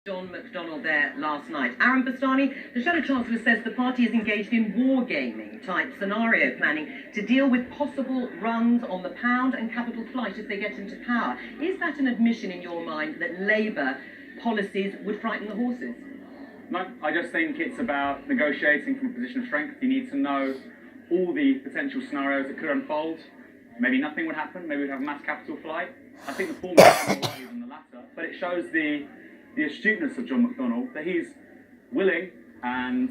John McDonnell there last night. Aaron Bastani, the Shadow Chancellor, says the party is engaged in wargaming type scenario planning to deal with possible runs on the pound and capital flight if they get into power. Is that an admission in your mind that Labour policies would frighten the horses? No, I just think it's about negotiating from a position of strength. You need to know all the potential scenarios that could unfold. Maybe nothing would happen, maybe we'd have a mass capital flight. I think the former is more likely than the latter, but it shows the astuteness of John McDonnell, that he's willing and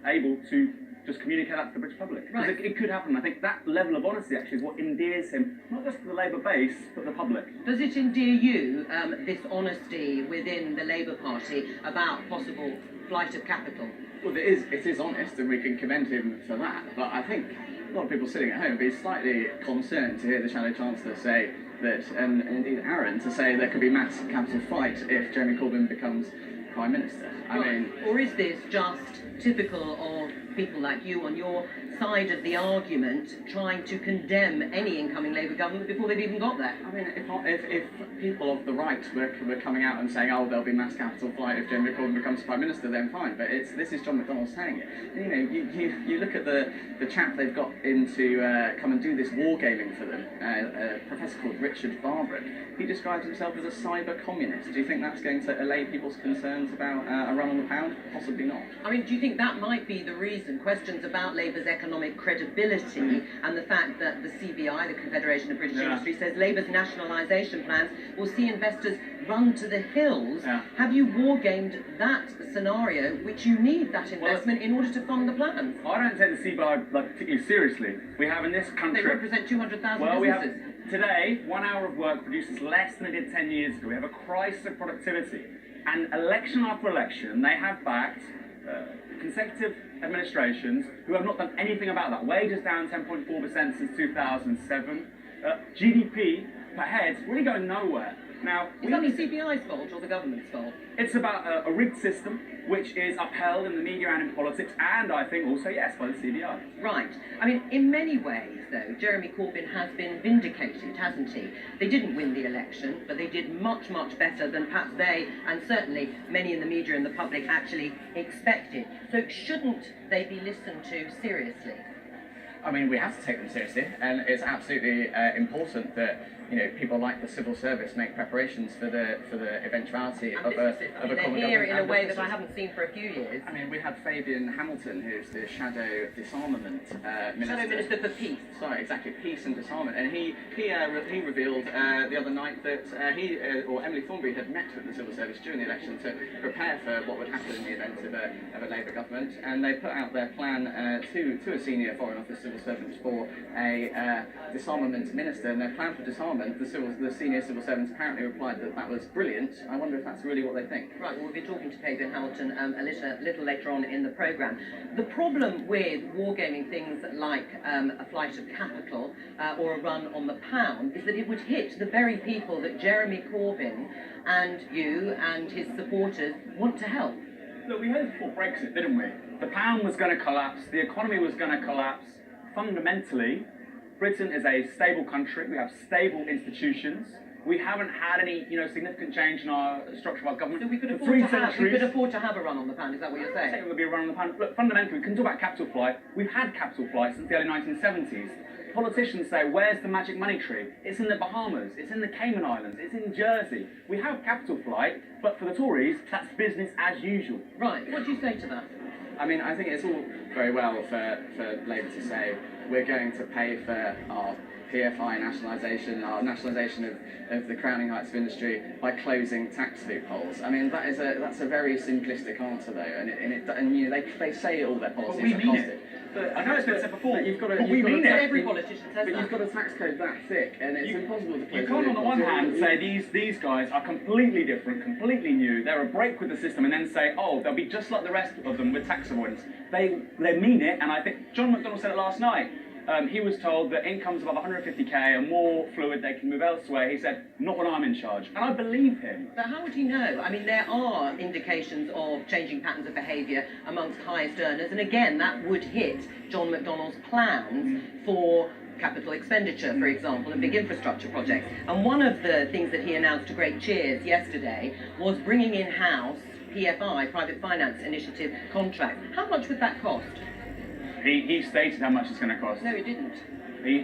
able to just communicate that to the British public. Right. It could happen. I think that level of honesty actually is what endears him, not just to the Labour base, but the public. Does it endear you, this honesty within the Labour Party about possible flight of capital? Well, it is honest, and we can commend him for that. But I think a lot of people sitting at home would be slightly concerned to hear the Shadow Chancellor say that, and indeed Aaron, to say there could be mass capital flight if Jeremy Corbyn becomes Prime Minister. I mean... Or is this just typical of people like you on your side of the argument trying to condemn any incoming Labour government before they've even got there? I mean, if people of the right were coming out and saying, oh, there'll be mass capital flight if Jeremy Corbyn becomes Prime Minister, then fine. But this is John McDonnell saying it. You know, you look at the chap they've got in to come and do this wargaming for them, a professor called Richard Barbrook. He describes himself as a cyber communist. Do you think that's going to allay people's concerns about a run on the pound? Possibly not. I mean, do you think that might be the reason? Questions about Labour's economic credibility and the fact that the CBI, the Confederation of British Industry, says Labour's nationalisation plans will see investors run to the hills. Have you wargamed that scenario, which you need that investment in order to fund the plans? I don't take the CBI particularly seriously. We have in this country... They represent 200,000 businesses. We have, today, 1 hour of work produces less than it did 10 years ago. We have a crisis of productivity. And election after election, they have backed consecutive administrations who have not done anything about that. Wages down 10.4% since 2007. GDP per head really going nowhere. Now, is that the CBI's fault or the government's fault? It's about a rigged system which is upheld in the media and in politics, and I think also, yes, by the CBI. Right. I mean, in many ways, though, Jeremy Corbyn has been vindicated, hasn't he? They didn't win the election, but they did much, much better than perhaps they, and certainly many in the media and the public, actually expected. So shouldn't they be listened to seriously? I mean, we have to take them seriously, and it's absolutely important that people like the civil service make preparations for the eventuality of a common government. They're here in a way that I haven't seen for a few years. I mean, we had Fabian Hamilton, who's the shadow disarmament minister. Shadow Minister for Peace. Sorry, exactly, peace and disarmament. And he revealed the other night that he or Emily Thornberry had met with the civil service during the election to prepare for what would happen in the event of a Labour government, and they put out their plan to a senior Foreign Office civil servant for a disarmament minister, and their plan for disarmament, the senior civil servants apparently replied that that was brilliant. I wonder if that's really what they think. Right, well, we'll be talking to Fabian Hamilton a little later on in the programme. The problem with wargaming things like a flight of capital or a run on the pound is that it would hit the very people that Jeremy Corbyn and you and his supporters want to help. Look, we heard before Brexit, didn't we? The pound was going to collapse, the economy was going to collapse. Fundamentally, Britain is a stable country. We have stable institutions. We haven't had any, significant change in our structure of our government. So we could afford to have a run on the pound. Is that what you're saying? I think it would be a run on the pound. Look, fundamentally, we can talk about capital flight. We've had capital flight since the early 1970s. Politicians say, where's the magic money tree? It's in the Bahamas, it's in the Cayman Islands, it's in Jersey. We have capital flight, but for the Tories, that's business as usual. Right, what do you say to that? I mean, I think it's all very well for Labour to say we're going to pay for our PFI nationalisation, our nationalisation of the crowning heights of industry by closing tax loopholes. I mean, that's a very simplistic answer, though, and they say all their policies but we are mean costed. But I know it's been said before. Every politician says But you've got a tax code that thick, and it's impossible to close. You can't, on the one hand, say these guys are completely different, completely new. They're a break with the system, and then say, oh, they'll be just like the rest of them with tax avoidance. They mean it, and I think John McDonnell said it last night. He was told that incomes above 150k are more fluid, they can move elsewhere. He said, not when I'm in charge. And I believe him. But how would he know? I mean, there are indications of changing patterns of behaviour amongst highest earners, and again, that would hit John McDonnell's plans for capital expenditure, for example, and big infrastructure projects. And one of the things that he announced to great cheers yesterday was bringing in-house PFI, Private Finance Initiative, contracts. How much would that cost? He stated how much it's going to cost. No, he didn't.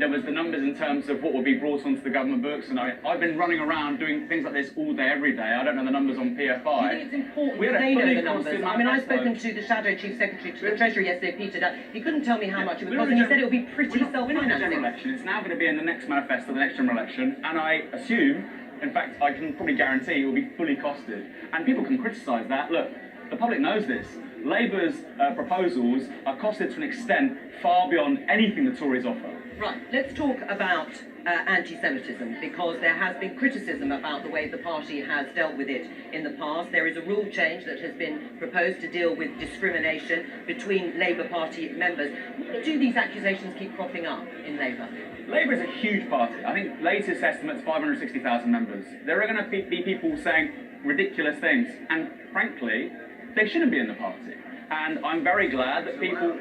There was the numbers in terms of what would be brought onto the government books, and I've been running around doing things like this all day, every day. I don't know the numbers on PFI. Do you think it's important that they know the numbers? I mean, I've spoken to the Shadow Chief Secretary to the Treasury yesterday, Peter Dutt. He couldn't tell me how much it would cost, and he said it would be pretty self-financing. It's now going to be in the next manifesto, the next general election, and I assume, in fact, I can probably guarantee it will be fully costed. And people can criticise that. Look, the public knows this. Labour's proposals are costed to an extent far beyond anything the Tories offer. Right, let's talk about anti-Semitism, because there has been criticism about the way the party has dealt with it in the past. There is a rule change that has been proposed to deal with discrimination between Labour Party members. Why do these accusations keep cropping up in Labour? Labour is a huge party. I think latest estimates 560,000 members. There are going to be people saying ridiculous things, and frankly, they shouldn't be in the party. And I'm very glad that people...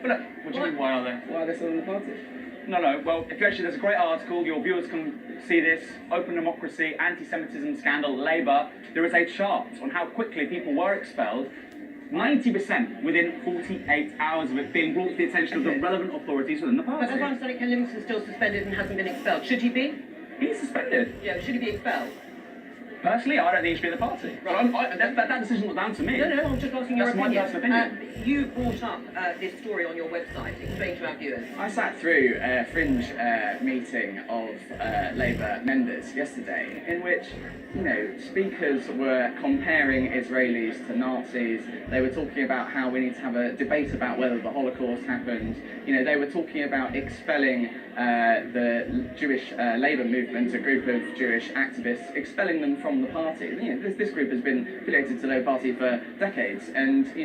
But look, what do you mean, why are they? Why are they still in the party? No, well, if you actually, there's a great article, your viewers can see this, Open Democracy, Anti-Semitism Scandal, Labour. There is a chart on how quickly people were expelled, 90% within 48 hours of it being brought to the attention of the relevant authorities within the party. But as I understand it, Ken Livingstone's still suspended and hasn't been expelled. Should he be? He's suspended. Yeah, should he be expelled? Personally, I don't think he should be in the party. Right. That decision was down to me. No, I'm just asking your That's opinion. my personal opinion. You brought up this story on your website. Explain to our viewers. I sat through a fringe meeting of Labour members yesterday in which, speakers were comparing Israelis to Nazis. They were talking about how we need to have a debate about whether the Holocaust happened. They were talking about expelling the Jewish Labour movement, a group of Jewish activists, expelling them from the party. This group has been affiliated to the Labour Party for decades, and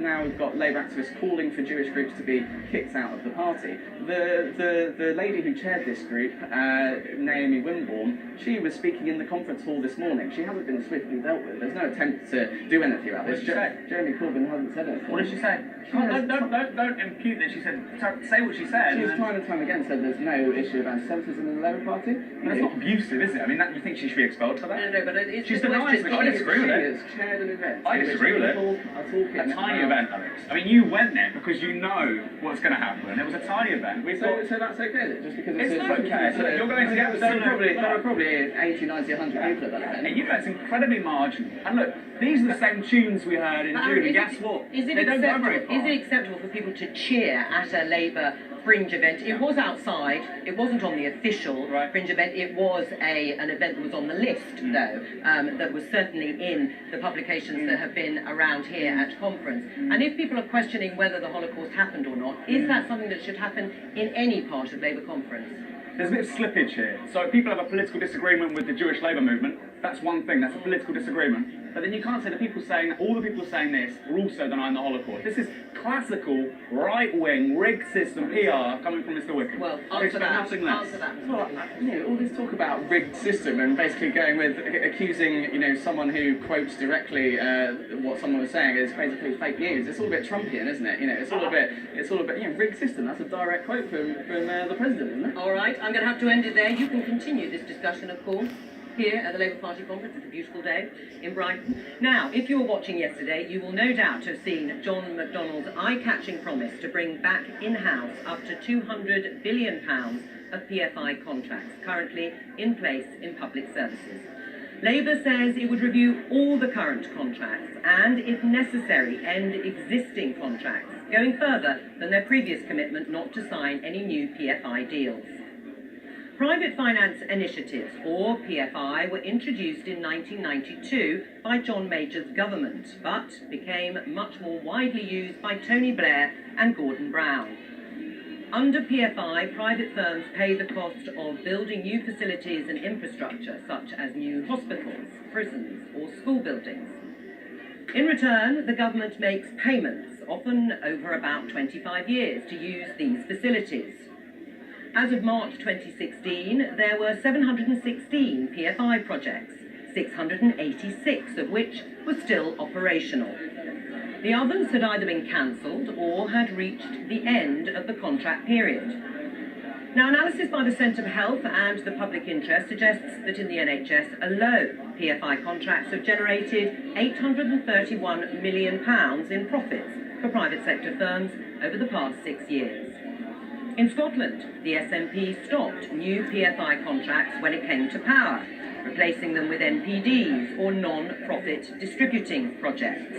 now we've got Labour activists calling for Jewish groups to be kicked out of the party. The lady who chaired this group, Naomi Winborn, she was speaking in the conference hall this morning. She hasn't been swiftly dealt with. There's no attempt to do anything about this. What did she say? Jeremy Corbyn hasn't said anything. What did she say? Don't impute that she said. Say what she said. She's time and time again said there's no issue of anti-Semitism in the Labour Party. That's not abusive, is it? I mean, you think she should be expelled for that? No, but it's She's denying it. I disagree with it. She has chaired an event. I disagree with it. A tiny event, Alex. I mean, you went there because you know what's going to happen. It was a tiny event. So that's okay then? Just because it's not okay. So you're going to get there are probably 80, 90, 100 people at that event. And you know it's incredibly marginal. And look, these are the same tunes we heard in June. And guess what? They don't go very far. Is it acceptable for people to cheer at a Labour fringe event? It was outside. It wasn't on the official fringe event. It was an event that was on the list, though, that was certainly in the publications that have been around here at conference. And if people are questioning whether the Holocaust happened or not, is that something that should happen in any part of Labour conference? There's a bit of slippage here. So people have a political disagreement with the Jewish Labour movement. That's one thing. That's a political disagreement. But then you can't say that people saying all the people saying this are also denying the Holocaust. This is classical right-wing rigged system PR coming from Mr. Wickham. Well, answer that. Nothing less. Answer that. Well, all this talk about rigged system and basically going with accusing, someone who quotes directly what someone was saying is basically fake news. It's all a bit Trumpian, isn't it? It's all a bit, rigged system. That's a direct quote from the president, isn't it? All right, I'm going to have to end it there. You can continue this discussion, of course, here at the Labour Party conference. It's a beautiful day in Brighton. Now, if you were watching yesterday, you will no doubt have seen John McDonnell's eye-catching promise to bring back in-house up to £200 billion of PFI contracts currently in place in public services. Labour says it would review all the current contracts and, if necessary, end existing contracts, going further than their previous commitment not to sign any new PFI deals. Private Finance Initiatives, or PFI, were introduced in 1992 by John Major's government, but became much more widely used by Tony Blair and Gordon Brown. Under PFI, private firms pay the cost of building new facilities and infrastructure, such as new hospitals, prisons, or school buildings. In return, the government makes payments, often over about 25 years, to use these facilities. As of March 2016, there were 716 PFI projects, 686 of which were still operational. The others had either been cancelled or had reached the end of the contract period. Now, analysis by the Centre for Health and the Public Interest suggests that in the NHS alone, PFI contracts have generated £831 million in profits for private sector firms over the past 6 years. In Scotland, the SNP stopped new PFI contracts when it came to power, replacing them with NPDs or non-profit distributing projects.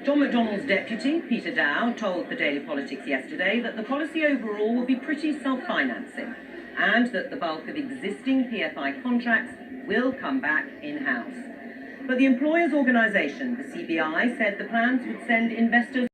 John McDonnell's deputy, Peter Dow, told the Daily Politics yesterday that the policy overall will be pretty self-financing and that the bulk of existing PFI contracts will come back in-house. But the employers' organisation, the CBI, said the plans would send investors